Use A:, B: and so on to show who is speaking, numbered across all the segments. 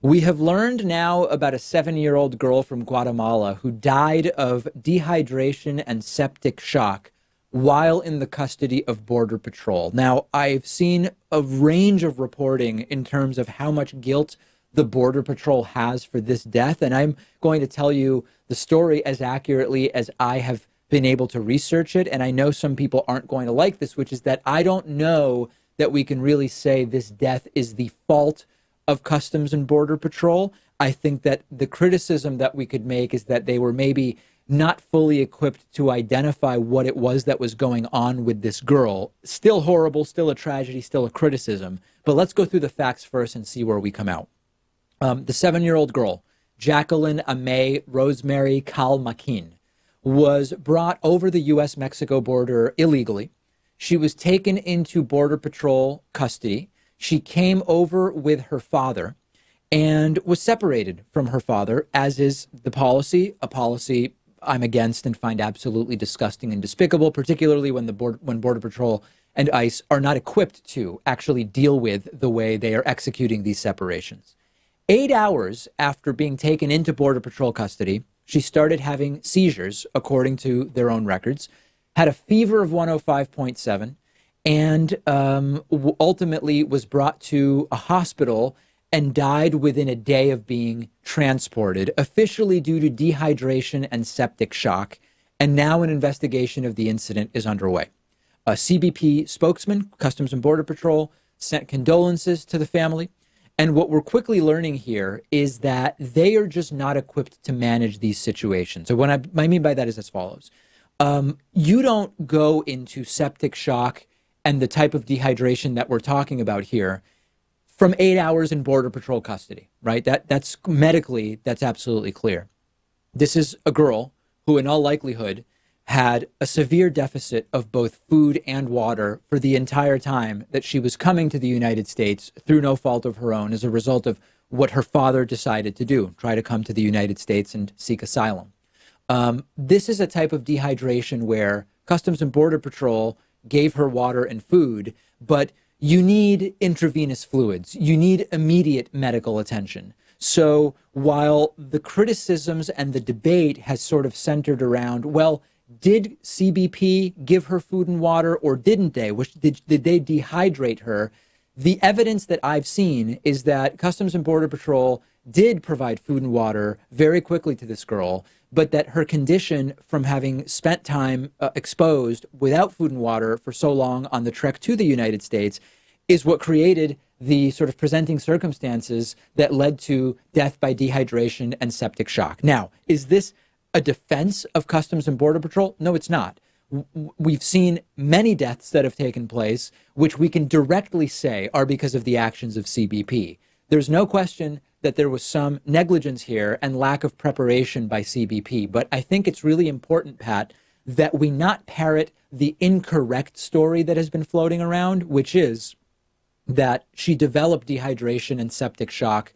A: We have learned now about a 7-year-old girl from Guatemala who died of dehydration and septic shock while in the custody of Border Patrol. Now, I've seen a range of reporting in terms of how much guilt the Border Patrol has for this death, and I'm going to tell you the story as accurately as I have been able to research it. And I know some people aren't going to like this, which is that I don't know that we can really say this death is the fault of Customs and Border Patrol. I think that the criticism that we could make is that they were maybe not fully equipped to identify what it was that was going on with this girl. Still horrible, still a tragedy, still a criticism. But let's go through the facts first and see where we come out. The 7-year-old girl, Jakelin, Amei, Rosmery, Caal, Maquin, was brought over the U.S.-Mexico border illegally. She was taken into Border Patrol custody. She came over with her father and was separated from her father, as is the policy, a policy I'm against and find absolutely disgusting and despicable, particularly when when Border Patrol and ICE are not equipped to actually deal with the way they are executing these separations. 8 hours after being taken into Border Patrol custody, she started having seizures, according to their own records, had a fever of 105.7, and ultimately was brought to a hospital and died within a day of being transported, officially due to dehydration and septic shock. And now an investigation of the incident is underway. A CBP spokesman, Customs and Border Patrol, sent condolences to the family. And what we're quickly learning here is that they are just not equipped to manage these situations. So what I mean by that is as follows. You don't go into septic shock and the type of dehydration that we're talking about here from 8 hours in Border Patrol custody, right? That's medically, that's absolutely clear. This is a girl who in all likelihood had a severe deficit of both food and water for the entire time that she was coming to the United States through no fault of her own as a result of what her father decided to do, try to come to the United States and seek asylum. This is a type of dehydration where Customs and Border Patrol gave her water and food, but you need intravenous fluids. You need immediate medical attention. So while the criticisms and the debate has sort of centered around, well, did CBP give her food and water or didn't they? Did they dehydrate her? The evidence that I've seen is that Customs and Border Patrol did provide food and water very quickly to this girl, but that her condition from having spent time exposed without food and water for so long on the trek to the United States is what created the sort of presenting circumstances that led to death by dehydration and septic shock. Now, is this a defense of Customs and Border Patrol? No, it's not. We've seen many deaths that have taken place, which we can directly say are because of the actions of CBP. There's no question that there was some negligence here and lack of preparation by CBP. But I think it's really important, Pat, that we not parrot the incorrect story that has been floating around, which is that she developed dehydration and septic shock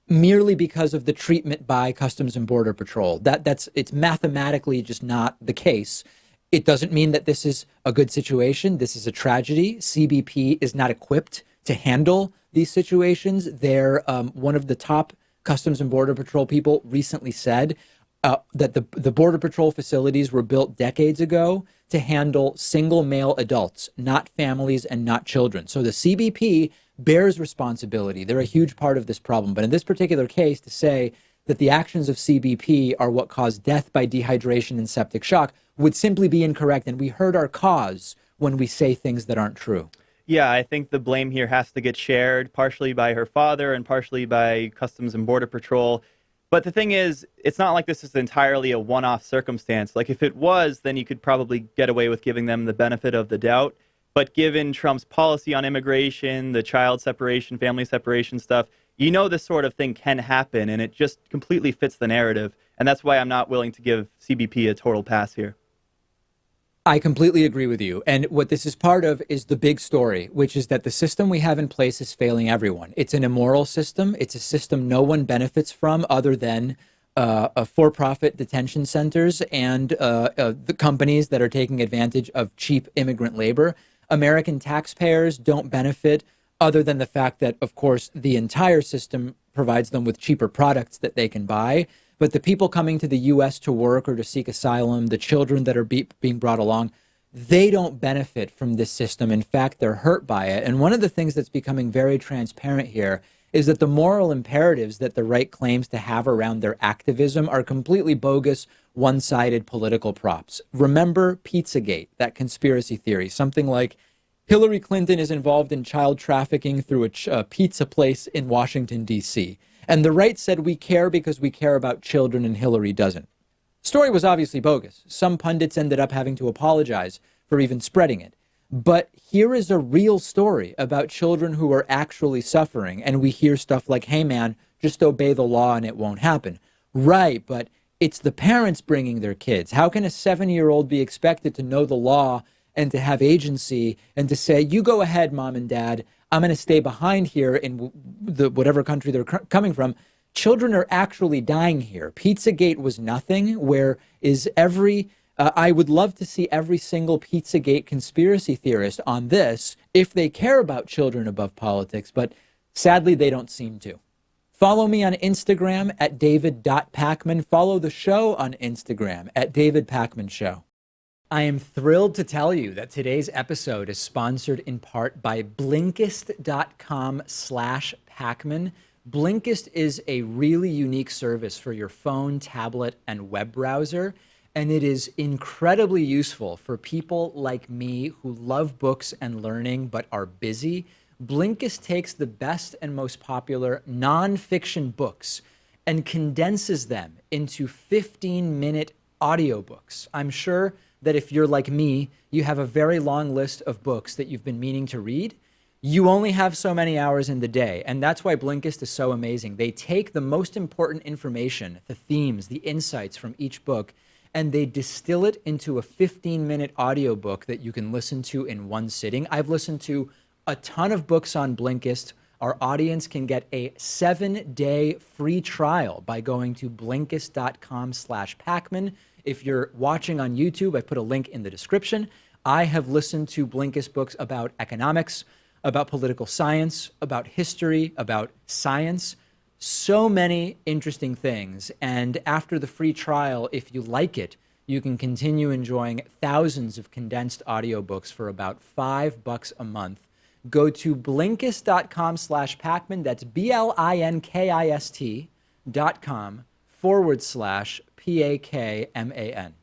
A: merely because of the treatment by Customs and Border Patrol. It's mathematically just not the case. It doesn't mean that this is a good situation. This is a tragedy. CBP is not equipped to handle these situations. They're one of the top Customs and Border Patrol people recently said that the Border Patrol facilities were built decades ago to handle single male adults, not families and not children. So the CBP bears responsibility. They're a huge part of this problem. But in this particular case, to say that the actions of CBP are what caused death by dehydration and septic shock would simply be incorrect. And we hurt our cause when we say things that aren't true.
B: Yeah, I think the blame here has to get shared partially by her father and partially by Customs and Border Patrol. But the thing is, it's not like this is entirely a one-off circumstance. Like if it was, then you could probably get away with giving them the benefit of the doubt. But given Trump's policy on immigration, the child separation, family separation stuff, you know this sort of thing can happen, and it just completely fits the narrative. And that's why I'm not willing to give CBP a total pass here.
A: I completely agree with you. And what this is part of is the big story, which is that the system we have in place is failing everyone. It's an immoral system. It's a system no one benefits from other than for-profit detention centers and the companies that are taking advantage of cheap immigrant labor. American taxpayers don't benefit other than the fact that, of course, the entire system provides them with cheaper products that they can buy. But the people coming to the U.S. to work or to seek asylum, the children that are being brought along, they don't benefit from this system. In fact, they're hurt by it. And one of the things that's becoming very transparent here is that the moral imperatives that the right claims to have around their activism are completely bogus, one-sided political props. Remember Pizzagate, that conspiracy theory, something like Hillary Clinton is involved in child trafficking through a pizza place in Washington, D.C. And the right said we care because we care about children and Hillary doesn't. Story was obviously bogus. Some pundits ended up having to apologize for even spreading it. But here is a real story about children who are actually suffering. And we hear stuff like, hey, man, just obey the law and it won't happen. Right, but it's the parents bringing their kids. How can a 7-year-old be expected to know the law and to have agency and to say, you go ahead, mom and dad, I'm going to stay behind here in whatever country they're coming from? Children are actually dying here. Pizzagate was nothing. Where is every... I would love to see every single Pizzagate conspiracy theorist on this if they care about children above politics, but sadly they don't seem to. Follow me on Instagram at david.pakman. Follow the show on Instagram at David Pakman Show. I am thrilled to tell you that today's episode is sponsored in part by Blinkist.com/Pakman. Blinkist is a really unique service for your phone, tablet, and web browser. And it is incredibly useful for people like me who love books and learning but are busy. Blinkist takes the best and most popular nonfiction books and condenses them into 15-minute audiobooks. I'm sure that if you're like me, you have a very long list of books that you've been meaning to read. You only have so many hours in the day, and that's why Blinkist is so amazing. They take the most important information, the themes, the insights from each book, and they distill it into a 15-minute audiobook that you can listen to in one sitting. I've listened to a ton of books on Blinkist. Our audience can get a 7-day free trial by going to Blinkist.com/Pakman. If you're watching on YouTube, I put a link in the description. I have listened to Blinkist books about economics, about political science, about history, about science. So many interesting things. And after the free trial, if you like it, you can continue enjoying thousands of condensed audiobooks for about $5 a month. Go to Blinkist.com/Pakman. That's BLINKIST.com/PAKMAN.